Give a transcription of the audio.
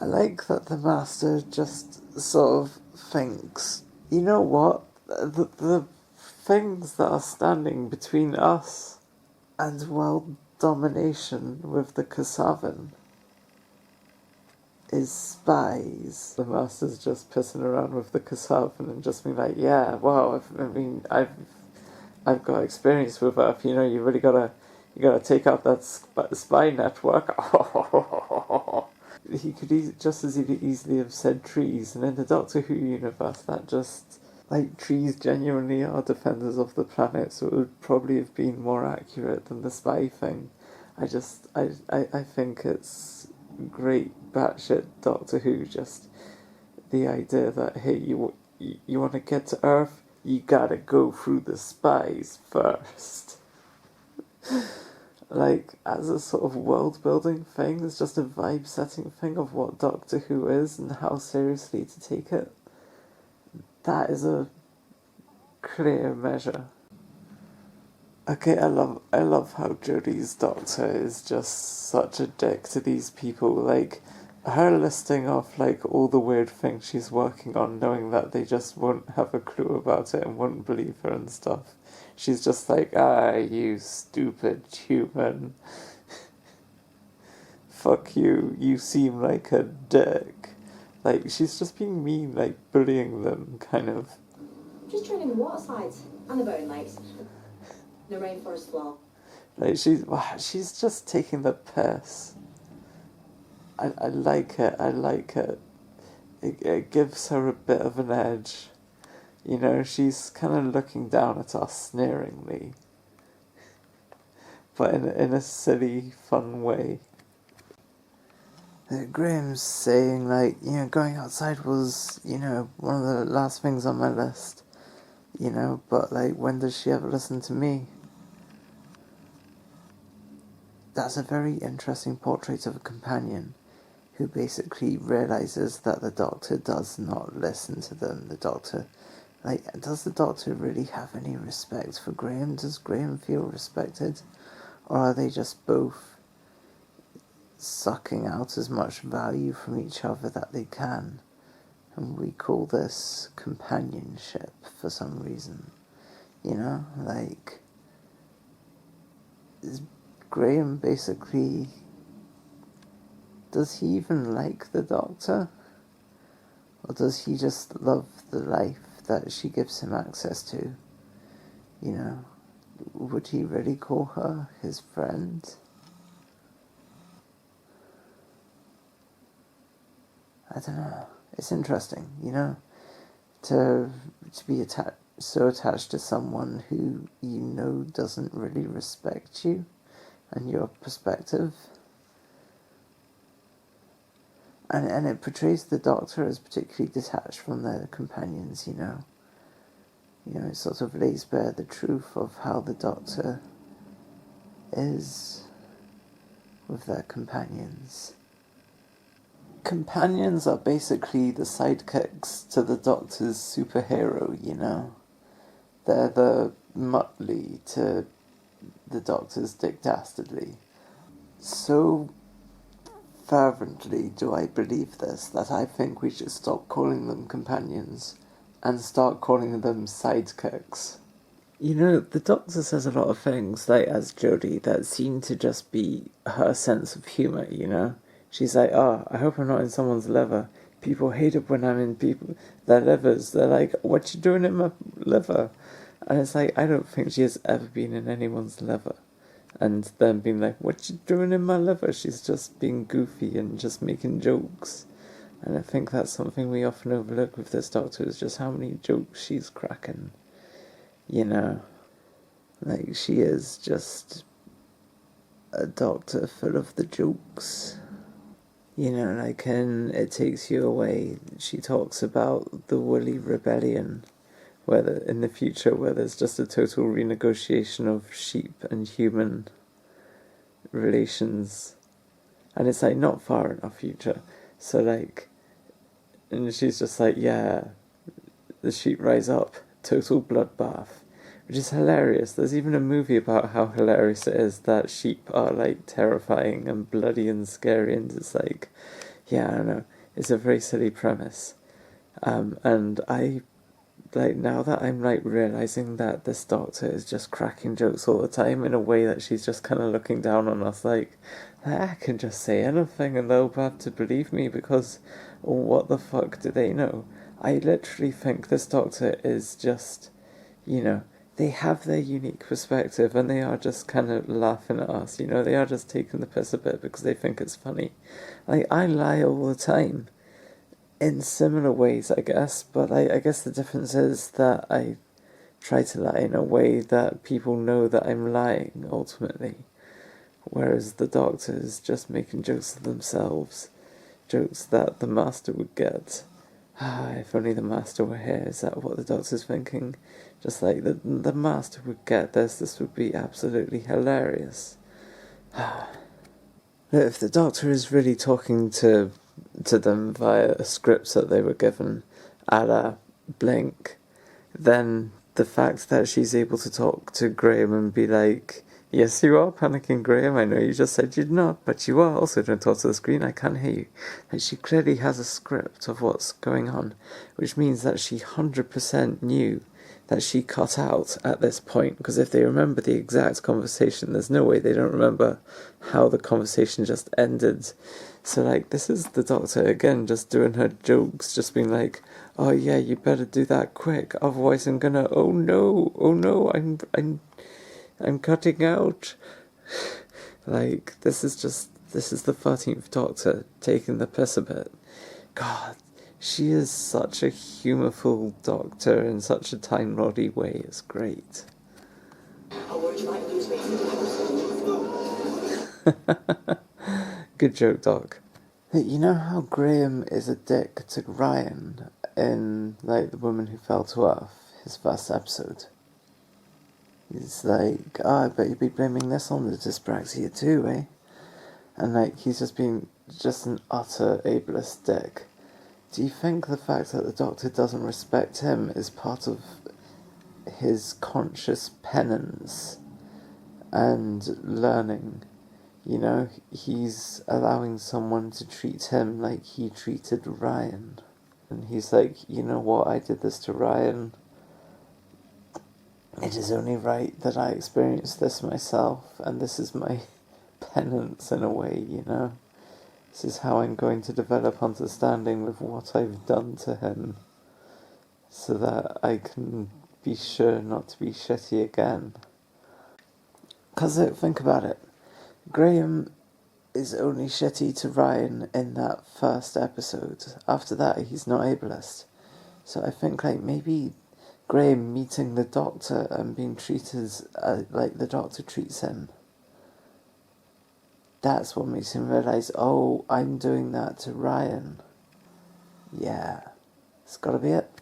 I like that the master just sort of thinks, you know what? The things that are standing between us and world domination with the Kasavan is spies. The master's just pissing around with the Kasavan and just being like, yeah, wow, I've got experience with Earth. You know, you gotta take out that spy network. He could just as easily have said trees, and in the Doctor Who universe, that just like trees genuinely are defenders of the planet, so it would probably have been more accurate than the spy thing. I think it's great batshit Doctor Who. Just the idea that hey, you want to get to Earth, you gotta go through the spies first. Like, as a sort of world building thing, it's just a vibe setting thing of what Doctor Who is and how seriously to take it. That is a clear measure. Okay, I love how Jodie's Doctor is just such a dick to these people. Like, her listing off like all the weird things she's working on, knowing that they just won't have a clue about it and won't believe her and stuff. She's just like, you stupid human. Fuck you, you seem like a dick. Like, she's just being mean, like, bullying them, kind of. Just training the water slides and the boating lakes. The rainforest floor. Like, she's just taking the piss. I like it, I like it. It gives her a bit of an edge. You know, she's kind of looking down at us sneeringly. But in a silly, fun way. Graham's saying, like, you know, going outside was, you know, one of the last things on my list. You know, but, like, when does she ever listen to me? That's a very interesting portrait of a companion who basically realises that the Doctor does not listen to them. The Doctor, like, does the Doctor really have any respect for Graham? Does Graham feel respected? Or are they just both sucking out as much value from each other that they can? And we call this companionship for some reason. You know, like, is Graham basically... Does he even like the Doctor? Or does he just love the life that she gives him access to? You know, would he really call her his friend? I don't know. It's interesting, you know, to be so attached to someone who you know doesn't really respect you and your perspective. And it portrays the Doctor as particularly detached from their companions, you know. You know, it sort of lays bare the truth of how the Doctor is with their companions. Companions are basically the sidekicks to the Doctor's superhero, you know. They're the Muttley to the Doctor's Dick Dastardly. So fervently do I believe this, that I think we should stop calling them companions and start calling them sidekicks. You know, the Doctor says a lot of things, like as Jodie, that seem to just be her sense of humour, you know? She's like, I hope I'm not in someone's liver. People hate it when I'm in their livers. They're like, what you doing in my liver? And it's like, I don't think she has ever been in anyone's liver. And then being like, what you doing in my liver? She's just being goofy and just making jokes. And I think that's something we often overlook with this Doctor, is just how many jokes she's cracking. You know, like, she is just a Doctor full of the jokes. You know, like in It Takes You Away, she talks about the Woolly Rebellion, in the future, where there's just a total renegotiation of sheep and human relations. And it's like not far enough future. So like, and she's just like, yeah, the sheep rise up, total bloodbath. Which is hilarious. There's even a movie about how hilarious it is that sheep are like terrifying and bloody and scary, and it's like, yeah, I don't know. It's a very silly premise. And I, like, now that I'm, like, realising that this doctor is just cracking jokes all the time in a way that she's just kind of looking down on us, like, I can just say anything and they'll have to believe me because, what the fuck do they know? I literally think this doctor is just, you know, they have their unique perspective and they are just kind of laughing at us, you know, they are just taking the piss a bit because they think it's funny. Like, I lie all the time in similar ways, I guess, but I guess the difference is that I try to lie in a way that people know that I'm lying, ultimately. Whereas the doctor is just making jokes of themselves, jokes that the master would get. If only the master were here, is that what the doctor's thinking? Just like the master would get this would be absolutely hilarious. If the doctor is really talking to them via a script that they were given, a la Blink, then the fact that she's able to talk to Graham and be like, yes, you are panicking, Graham, I know you just said you'd not, but you are also don't talk to the screen, I can't hear you. Like, she clearly has a script of what's going on, which means that she 100% knew that she cut out at this point, because if they remember the exact conversation, there's no way they don't remember how the conversation just ended. So, like, this is the doctor again just doing her jokes, just being like, oh yeah, you better do that quick, otherwise I'm gonna, oh no, I'm cutting out. Like, this is the 13th Doctor taking the piss a bit. God, she is such a humourful Doctor in such a Time Lordy way, it's great. Good joke, Doc. You know how Graham is a dick to Ryan in, like, The Woman Who Fell to Earth, his first episode? He's like, I bet you'd be blaming this on the dyspraxia too, eh? And, like, he's just being just an utter ableist dick. Do you think the fact that the Doctor doesn't respect him is part of his conscious penance and learning? You know, he's allowing someone to treat him like he treated Ryan. And he's like, you know what, I did this to Ryan. It is only right that I experience this myself, and this is my penance in a way, you know? This is how I'm going to develop understanding with what I've done to him, so that I can be sure not to be shitty again. Because think about it, Graham is only shitty to Ryan in that first episode. After that, he's not ableist. So I think, like, maybe Graham meeting the Doctor and being treated like the Doctor treats him, that's what makes him realise, oh, I'm doing that to Ryan. Yeah, it's gotta be it.